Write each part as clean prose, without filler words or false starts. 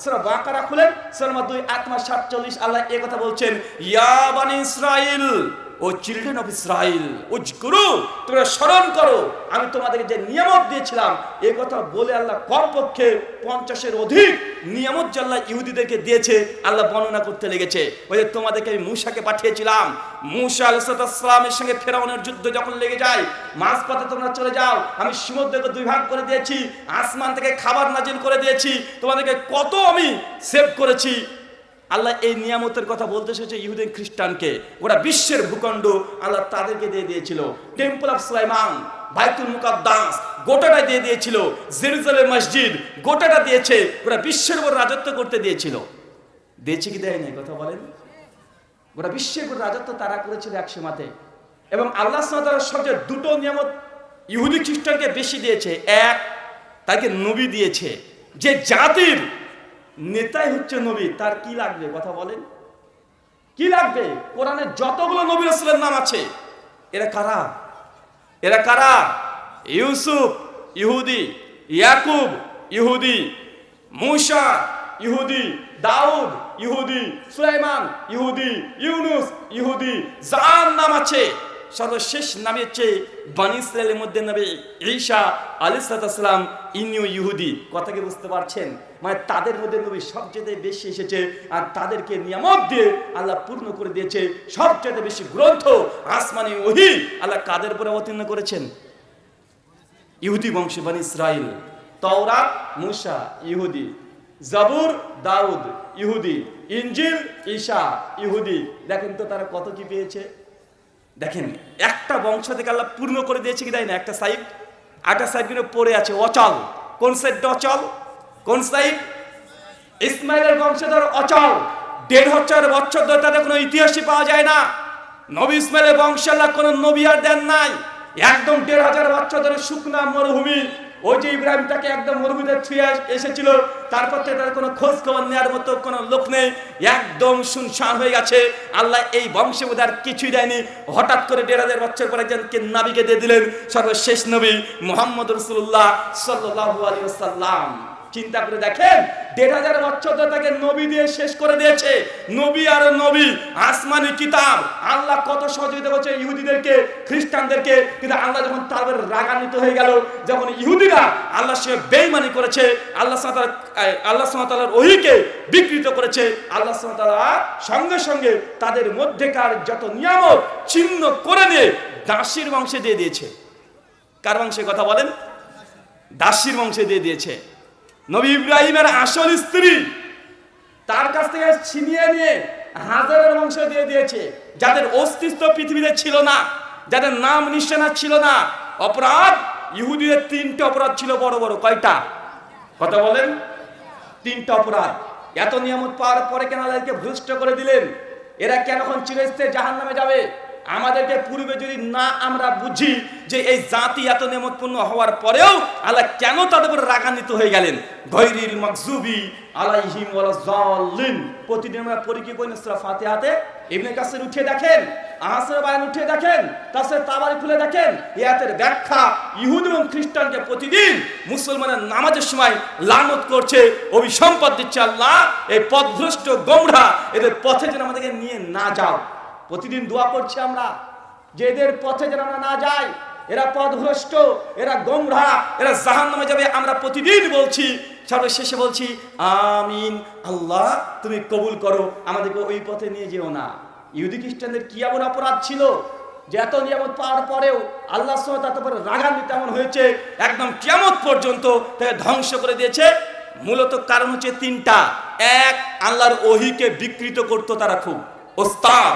সূরা বাকারা খুলেন, সূরা 2 আয়াত 47 আল্লাহ এই কথা বলছেন, ইয়া বানি ইসরাইল, ও চিলড্রেন অফ ইসরাইল, উজকুরু, তোমরা স্মরণ করো আমি তোমাদেরকে যে নিয়ামত দিয়েছিলাম। এই কথা বলে আল্লাহ কমপক্ষে 50-এর অধিক নিয়ামত যে আল্লাহ ইহুদিদেরকে দিয়েছে আল্লাহ বর্ণনা করতে লেগেছে। ওই যে তোমাদেরকে আমি মূসাকে পাঠিয়েছিলাম, মূসা আলাইহিস সালামের সঙ্গে ফেরাউনের যুদ্ধ যখন লেগে যায়, মাঝপথে তোমরা চলে যাও, আমি সমুদ্রকে দুই ভাগ করে দিয়েছি, আসমান থেকে খাবার নাজিল করে দিয়েছি, তোমাদেরকে কত আমি সেভ করেছি। আল্লাহ এই নিয়ামতের কথা বলতে এসেছে ইহুদি খ্রিস্টানকে। ওরা বিশ্বের ভূখণ্ড আল্লাহ তাদেরকে দিয়ে দিয়েছিল। টেম্পল অফ সুলাইমান, বাইতুল মুকাদ্দাস গোটাটা দিয়ে দিয়েছিল, জেরুজালেম মসজিদ গোটাটা দিয়েছে, ওরা বিশ্বের উপর রাজত্ব করতে দিয়েছিল। দিয়েছে কি দেয় নাই কথা বলেন? ওরা বিশ্বের উপর রাজত্ব তারা করেছিল এক সময়তে। এবং আল্লাহ সুবহানাহু ওয়া তাআলা সবচেয়ে দুটো নিয়ামত ইহুদি খ্রিস্টানকে বেশি দিয়েছে। এক, তাকে নবী দিয়েছে। যে জাতির নেতাই হচ্ছে নবী, তার কি লাগবে কথা বলেন? কি লাগবে? কোরআনে যতগুলো নবী রাসূলের নাম আছে, এরা কারা? এরা কারা? ইউসুফ ইহুদি, ইয়াকুব ইহুদি, মূসা ইহুদি, দাউদ ইহুদি, সুলাইমান ইহুদি, ইউনুস ইহুদি, যার নাম আছে সর্বশেষ নামে হচ্ছে বনী ইসরাইলের মধ্যে নবী ঈসা আলাইহিস সালাম, ইনিও ইহুদি। কথা কি বুঝতে পারছেন? মানে তাদের মধ্যে নবী সবচেয়ে বেশি এসেছে, আর তাদেরকে নিয়ামত দিয়ে আল্লাহ পূর্ণ করে দিয়েছে। সবচেয়ে বেশি গ্রন্থ আসমানি ওহী আল্লাহ কাদের উপরে অবতীর্ণ করেছেন? ইহুদি বংশ বনী ইসরাইল। তাওরাত মূসা ইহুদি, জাবুর দাউদ ইহুদি, ইনজিল ঈসা ইহুদি। দেখেন তো তারা কত কি পেয়েছে। দেখেন একটা বংশ থেকে আল্লাহ পূর্ণ করে দিয়েছে কি দেয় না? একটা সাইড, একটা সাইড কিন্তু পড়ে আছে অচল। কোন সাইডটা অচল? কোন সাইড? ইসমাইলের বংশধর অচল। ১৫০০ বছর ধরে তাদের কোনো ইতিহাসই পাওয়া যায় না। নবী ইসমাইলের বংশে আল্লাহ কোনো নবী আর দেন নাই। একদম ১৫০০ বছর ধরে শুকনা মরুভূমি। ওই যে ইব্রাহিমটাকে একদম মরুভূমিতে ছুঁয়ে এসেছিল, তারপর থেকে তার কোনো খোঁজ খবর নেওয়ার মতো কোনো লোক নেই, একদম শুনশান হয়ে গেছে। আল্লাহ এই বংশের মধ্যে আর কিছুই দেয়নি। হঠাৎ করে ১৫০০ বছর পরে একজনকে নবীকে দিয়ে দিলেন, সর্বশেষ নবী মুহাম্মদ রাসূলুল্লাহ সাল্লাল্লাহু আলাইহি ওয়াসাল্লাম। চিন্তা করে দেখেন, ১৫০০ বছর ধরে তাকে নবী দিয়ে শেষ করে দিয়েছে। নবী আর নবী, আসমানি কিতাব। আল্লাহ কত সহযোগিতা করছে ইহুদিদেরকে, খ্রিস্টানদেরকে। কিন্তু আল্লাহ যখন তার উপর রাগান্বিত হয়ে গেল, যখন ইহুদিরা আল্লাহর সঙ্গে বেঈমানি করেছে, আল্লাহ সুবহানাহু ওয়া তাআলার ওহীকে বিকৃত করেছে, আল্লাহ সুবহানাহু ওয়া তাআলা সঙ্গে সঙ্গে তাদের মধ্যেকার যত নিয়ামত ছিন্ন করে নিয়ে দাসীর বংশে দিয়ে দিয়েছে। কার বংশে কথা বলেন? দাসীর বংশে দিয়ে দিয়েছে। নবী ইব্রাহিমের আসল স্ত্রী, তার কাছ থেকে ছিনিয়ে নিয়ে হাজারের বংশ দিয়ে দিয়েছে, যাদের অস্তিত্ব পৃথিবীতে ছিল না, যাদের নাম নিশানা ছিল না। অপরাধ ইহুদিদের 3টে অপরাধ ছিল বড় বড়। কয়টা কথা বলেন? 3টা অপরাধ। এত নিয়ামত পাওয়ার পরে কেন আল্লাহকে ভ্রষ্ট করে দিলেন? এরা কেন এখন চিরস্থায়ী জাহান্নামে যাবে? আমাদেরকে পূর্বে যদি না আমরা বুঝি যে এই জাতি এত নিয়ামতপূর্ণ হওয়ার পরেও আল্লাহ কেন তাদের উপর রাগান্বিত হয়ে গেলেন। গায়রিল মাগযুবি আলাইহিম ওয়ালাজ জাল্লিন। প্রতিদিন আমরা পড়ি কি কোন সূরা ফাতিহাতে? ইবনে কাসির উঠিয়ে দেখেন, আহসার বায়ান উঠিয়ে দেখেন, তাফসীর তাবারি খুলে দেখেন। এই আয়াতের ব্যাখ্যা ইহুদি এবং খ্রিস্টানকে প্রতিদিন মুসলমানের নামাজের সময় লানত করছে, অভিসম্পদ দিচ্ছে আল্লাহ এই পথভ্রষ্ট গোমরা, এদের পথে যেন আমাদেরকে নিয়ে না যাও। প্রতিদিন দোয়া করছি আমরা যে এদের পথে যেন আমরা না যাই। এরা পথভ্রষ্ট, এরা গোমরা, এরা জাহান্নামে যাবে। আমরা প্রতিদিন বলছি, সর্বশেষে বলছি আমিন, আল্লাহ তুমি কবুল করো, আমাদেরকে ওই পথে নিয়ে যেও না। ইহুদি খ্রিস্টানদের কি এমন অপরাধ ছিল যে এত নিয়ামত পাওয়ার পরেও আল্লাহ সুবহানাহু ওয়া তাআলা রাগান্বিত এমন হয়েছে, একদম কিয়ামত পর্যন্ত তাকে ধ্বংস করে দিয়েছে? মূলত কারণ হচ্ছে 3টা। এক, আল্লাহর ওহীকে বিকৃত করতো তারা খুব ওস্তাদ।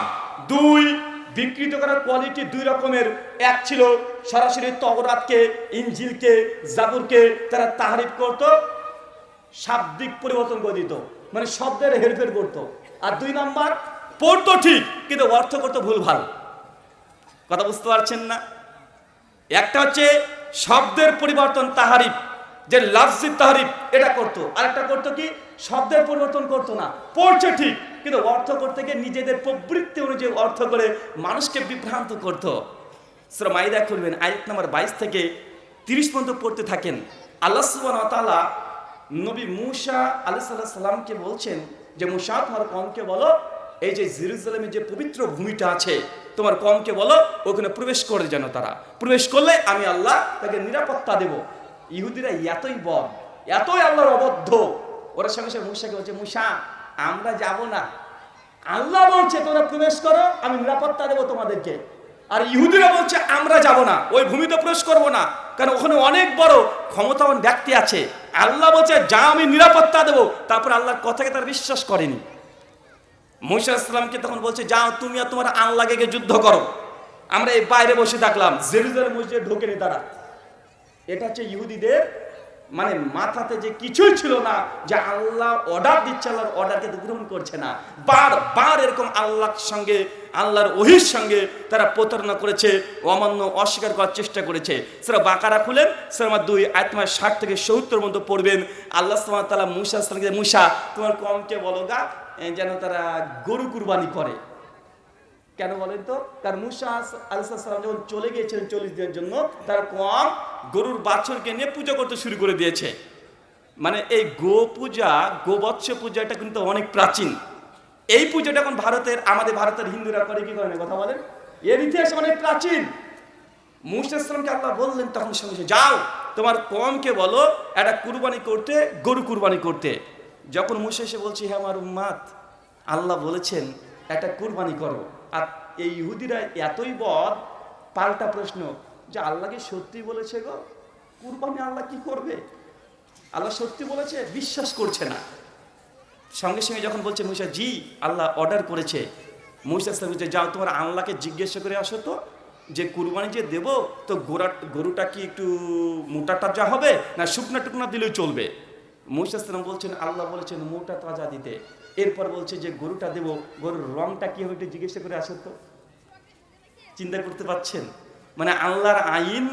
2, বিকৃত করার কোয়ালিটি 2 রকমের। এক ছিল সরাসরি তাওরাতকে, ইনজিলকে, জাবুরকে তারা তাহরিফ করত, শাব্দিক পরিবর্তন করে দিত, মানে শব্দের হেরফের করত। আর 2 নাম্বার, পড়তো ঠিক কিন্তু অর্থ করতো ভুলভাল। কথা বুঝতে পারছেন না? একটা হচ্ছে শব্দের পরিবর্তন তাহরিফ, যে লাফজি তাহরিফ এটা করতো। আরেকটা করতো কি, শব্দের পরিবর্তন করতো না, পড়ছে ঠিক কিন্তু অর্থ করতে গিয়ে নিজেদের প্রবৃত্তি অনুযায়ী অর্থ করে মানুষকে বিভ্রান্ত করতো। সূরা মাইদা খুলবেন, আয়াত নাম্বার 22 থেকে 30 পর্যন্ত পড়তে থাকেন। আল্লাহ সুবহানাহু ওয়া তাআলা নবী মুসা আলাইহিস সালামকে বলছেন যে মুসা তোমার কওমকে বলো এই যে জেরুজালেমে যে পবিত্র ভূমিটা আছে তোমার কওমকে বলো ওখানে প্রবেশ করে যেন তারা প্রবেশ করলে আমি আল্লাহ তাকে নিরাপত্তা দেব। ইহুদিরা এতই বদ, এতই আল্লাহর অবদ্ধ, ওরা সঙ্গে সঙ্গে মুসাকে বলছে মুসা আমরা যাব না, আল্লাহ বলছে তোমরা প্রবেশ করো আমি নিরাপত্তা দেবো তোমাদেরকে। আর ইহুদিরা বলছে আমরা যাব না, ওই ভূমিতে প্রবেশ করব না, কারণ ওখানে অনেক বড় ক্ষমতাবান ব্যক্তি আছে। আল্লাহ বলছে যা আমি নিরাপত্তা দেবো, তারপর আল্লাহর কথাকে তারা বিশ্বাস করেনি। মুসা আসসালামকে তখন বলছে যাও তুমি আর তোমার আল্লাহকে গিয়ে যুদ্ধ করো, আমরা এই বাইরে বসে থাকলাম। জেরুজালেম মসজিদে ঢোকেনি তারা। এটা হচ্ছে ইহুদিদের মানে মাথাতে যে কিছুই ছিল না, যে আল্লাহ অর্ডার দিচ্ছে আল্লাহর অর্ডারকে গ্রহণ করছে না। বারবার এরকম আল্লাহর সঙ্গে আল্লাহর ওহীর সঙ্গে তারা প্রতারণা করেছে, অমান্য অস্বীকার করার চেষ্টা করেছে। সূরা বাকারা খুলেন, সূরা 2 আয়াত 60 থেকে 70 মধ্যে পড়বেন। আল্লাহ সুবহানাহু ওয়া তাআলা মুসা আসসালামকে মুসা তোমার কওমকে বলো গা যেন তারা গরু কুরবানি করে। কেন বলেন তো? কারণ মুসা আলাইহিস সালাম যখন চলে গিয়েছিলেন 40 দিনের জন্য, তার কওম গরুর বাছুরকে নিয়ে পূজা করতে শুরু করে দিয়েছে। মানে এই গো পূজা, গোবৎস পূজা, এটা কিন্তু অনেক প্রাচীন। এই পূজাটা এখন আমাদের ভারতের হিন্দুরা করে কি করে না কথা বলেন, এর ইতিহাস অনেক প্রাচীন। মুসা আসসালামকে আল্লাহ বললেন তখন সঙ্গে সঙ্গে যাও তোমার কওমকে বলো একটা কুরবানি করতে, গরু কুরবানি করতে। যখন মুসা এসে বলছে হে আমার উম্মাত, আল্লাহ বলেছেন একটা কুরবানি করো, আর এই ইহুদিরা এতই বদ, পাল্টা প্রশ্ন যে আল্লাহ কি সত্যি বলেছে গো, কুরবানি আল্লাহ কি করবে, আল্লাহ সত্যি বলেছে, বিশ্বাস করছে না। সঙ্গে সঙ্গে যখন বলছে মুসা জি আল্লাহ অর্ডার করেছে, মুসা বলছে যাও তোমার আল্লাহকে জিজ্ঞাসা করে আসো তো যে কুরবানি যে দেবো তো গরুটা কি একটু মোটা তাজা হবে না শুকনা টুকনা দিলেও চলবে। মুসা আসসালাম বলছেন আল্লাহ বলেছেন মোটা তাজা দিতে। এরপর বলছে যে গরুটা দেবো, গরুর রংটা কি হবে একটু জিজ্ঞাসা করে আসো তো। চিন্তা করতে পারছেন? মানে আল্লাহর আইন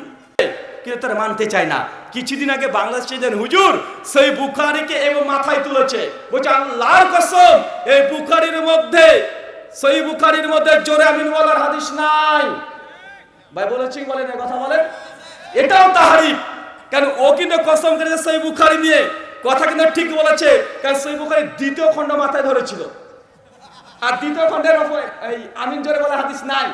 কিন্তু তারা মানতে চায় না। কিছুদিন আগে বাংলাদেশে যেন হুজুর সেই বুখারীকে এবং মাথায় তুলেছে, বলছে আল্লাহর কসম এই বুখারীর মধ্যে, সেই বুখারীর মধ্যে জোরে আমিন বলার হাদিস নাই। ভাই বলেছি বলেন এই কথা বলেন, এটাও তাহরিফ। কারণ ও কিন্তু কসম করেছে সেই বুখারী নিয়ে, কথা কিন্তু ঠিক বলেছে, কারণ সেই বুখারীর দ্বিতীয় খণ্ড মাথায় ধরেছিল, আর দ্বিতীয় খণ্ডের এই আমিন জোরে বলার হাদিস নাই।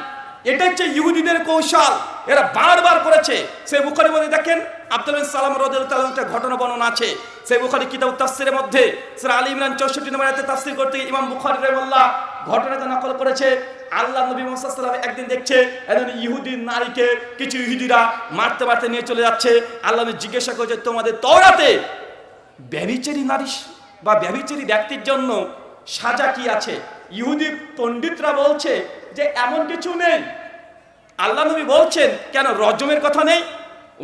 এটা হচ্ছে ইহুদিদের কৌশল, এরা বারবার করেছে। সেই বুখারীর মধ্যে দেখেন আব্দুল্লাহ বিন সালাম রাদিয়াল্লাহু তাআলা একটা ঘটনা বর্ণনা আছে। সেই বুখারী কিতাব তাফসীরের মধ্যে সূরা আলী ইমরান 64 নম্বর আয়াতে তাফসীর করতে ইমাম বুখারী রাহিমাহুল্লাহ ঘটনাটা নকল করেছে। আল্লাহ নবী মুহাম্মদ সাল্লাল্লাহু আলাইহি ওয়াসাল্লাম একদিন দেখছে একজন ইহুদি নারীকে কিছু ইহুদিরা মারতে মারতে নিয়ে চলে যাচ্ছে। আল্লাহ নবী জিজ্ঞাসা করেছে তোমাদের তাওরাতে ব্যভিচারী নারী বা ব্যভিচারী ব্যক্তির জন্য সাজা কি আছে? ইহুদি পণ্ডিতরা বলছে যে এমন কিছু নেই। আল্লাহ নবী বলছেন কেন রজমের কথা নেই?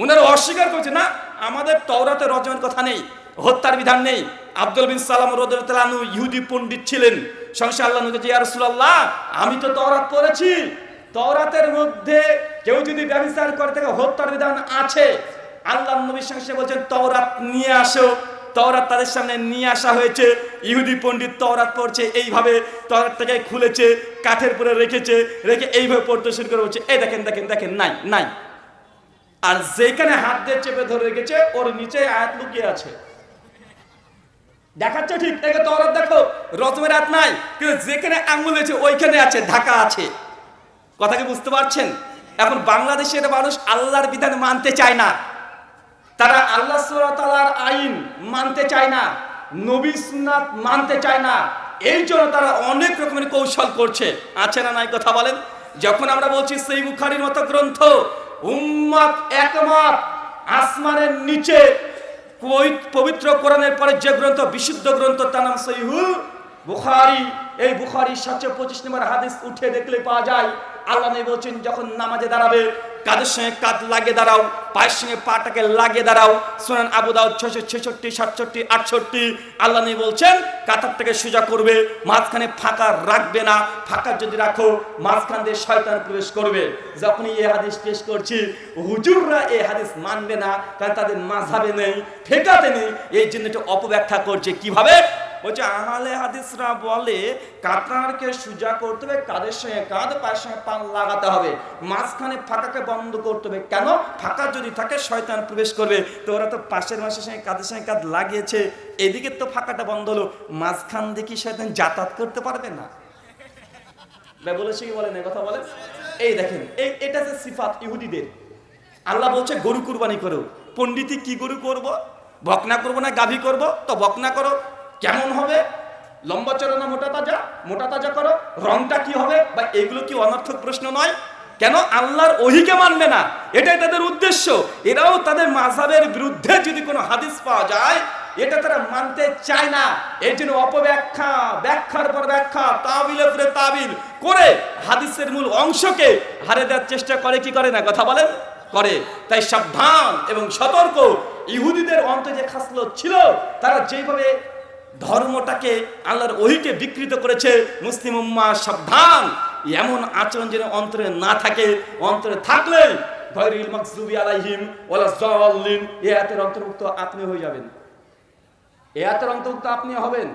ওনারা অস্বীকার করছে না, আমাদের তাওরাতে রজমের কথা নেই, হত্যার বিধান নেই। আব্দুল বিন সালাম রাদিয়াল্লাহু তাআলা আনহু ইহুদি পণ্ডিত ছিলেন। সঙ্গে আল্লাহ নবী যে ইয়া রাসূলুল্লাহ আমি তো তাওরাত পড়েছি, তাওরাতের মধ্যে কেউ যদি ব্যভিচার করে থাকে হত্যার বিধান আছে। আল্লাহ নবীর সঙ্গে বলছেন তাওরাত নিয়ে আসো। তাওরাত তাদের সামনে নিয়ে আসা হয়েছে। ইহুদি পণ্ডিত তাওরাত পড়ছে, এইভাবে তাওরাতটাকে খুলেছে, কাঠের উপরে রেখেছে, রেখে এইভাবে পড়তে শুরু করে বলছে এই দেখেন দেখেন দেখেন নাই নাই। আর যেখানে হাত দিয়ে চেপে ধরে রেখেছে ওর নিচে আয়াত লুকিয়ে আছে, দেখাচ্ছে ঠিক একে তাওরাত দেখো রজমের আয়াত নাই, কিন্তু যেখানে আঙ্গুল আছে ওইখানে আছে, ঢাকা আছে। কথা কি বুঝতে পারছেন? এখন বাংলাদেশের মানুষ আল্লাহর বিধান মানতে চায় না, তারা আল্লাহ সুবহানাহু ওয়া তাআলার আইন মানতে চায় না, নবী সুন্নাত মানতে চায় না। এই জন্য তারা অনেক রকমের কৌশল করছে, আছে না নাই কথা বলেন? যখন আমরা বলছি সেই বুখারীর মতো গ্রন্থ উম্মত একমত, আসমানের নিচে পবিত্র কোরআনের পরে যে গ্রন্থ বিশুদ্ধ গ্রন্থ তার নাম সহিহুল বুখারী। এই বুখারীর 725 নম্বর হাদিস উঠে দেখলে পাওয়া যায় আল্লাহ নবী বলছেন যখন নামাজে দাঁড়াবে কাঁধের সঙ্গে কাঁধ লাগিয়ে দাঁড়াও, পায়ের সঙ্গে পাটাকে লাগিয়ে দাঁড়াও। সুনান আবু দাউদ 666, 67, 68 আল্লাহ নবী বলছেন কাঁধটাকে সোজা করবে, মাঝখানে ফাঁকা রাখবে না, ফাঁকা যদি রাখো মাঝখান দিয়ে শয়তান প্রবেশ করবে। যখনই এই হাদিস পেশ করছি হুজুররা এই হাদিস মানবে না, কারণ তাদের মাযহাবে নেই, ফিকাতে নেই, এই জন্য এটা অপব্যাখ্যা করছে। কিভাবে? বলছে আহলে হাদিসরা বলে কাতারকে সোজা করতে হবে, কাঁধের সঙ্গে কাঁধ, পায়ের সঙ্গে পা লাগাতে হবে, মাঝখানে ফাঁকাকে বন্ধ করতে হবে। কেন? ফাঁকা যদি থাকে শয়তান প্রবেশ করবে। তো ওরা তো পাশের মাসের সঙ্গে কাঁধের সঙ্গে কাঁধ লাগিয়েছে, এদিকে তো ফাঁকাটা বন্ধ হলো, মাঝখান দেখি শয়তান যাতায়াত করতে পারবে না। বলেছে কি বলে না কথা বলে? এই দেখেন, এটা যে সিফাত ইহুদিদের। আল্লাহ বলছে গরু কুরবানি করো। পণ্ডিতি কি গরু করব? বকনা করবো না গাভী করব? তো বকনা করো। কেমন হবে? লম্বা চড়া না মোটা তাজা? মোটা তাজা করো। রংটা কি হবে? বা এগুলো কি অনর্থক প্রশ্ন নয়? কেন? আল্লাহর ওহীকে মানবে না, এটাই তাদের উদ্দেশ্য। এরাও তাদের মাযহাবের বিরুদ্ধে যদি কোনো হাদিস পাওয়া যায়, এটা তারা মানতে চায় না। এই জন্য অপব্যাখ্যা, ব্যাখ্যার পর ব্যাখ্যা, তাবিলের পরে তাবিল করে হাদিসের মূল অংশকে হারে দেওয়ার চেষ্টা করে কি করে না? কথা বলেন, করে। তাই সাবধান এবং সতর্ক। ইহুদিদের অন্তরে যে খাসলত ছিল, তারা যেভাবে ধর্মটাকে, আল্লাহর ওহীকে বিকৃত করেছে, মুসলিম উম্মাহ সাবধান, এমন আচরণ যেন অন্তরে না থাকে। অন্তরে থাকলে গায়রিল মাগযুবি আলাইহিম ওয়ালা যাল্লিন, এই আয়াতের অন্তর্ভুক্ত আপনি হয়ে যাবেন, এই আয়াতের অন্তর্ভুক্ত আপনি হবেন।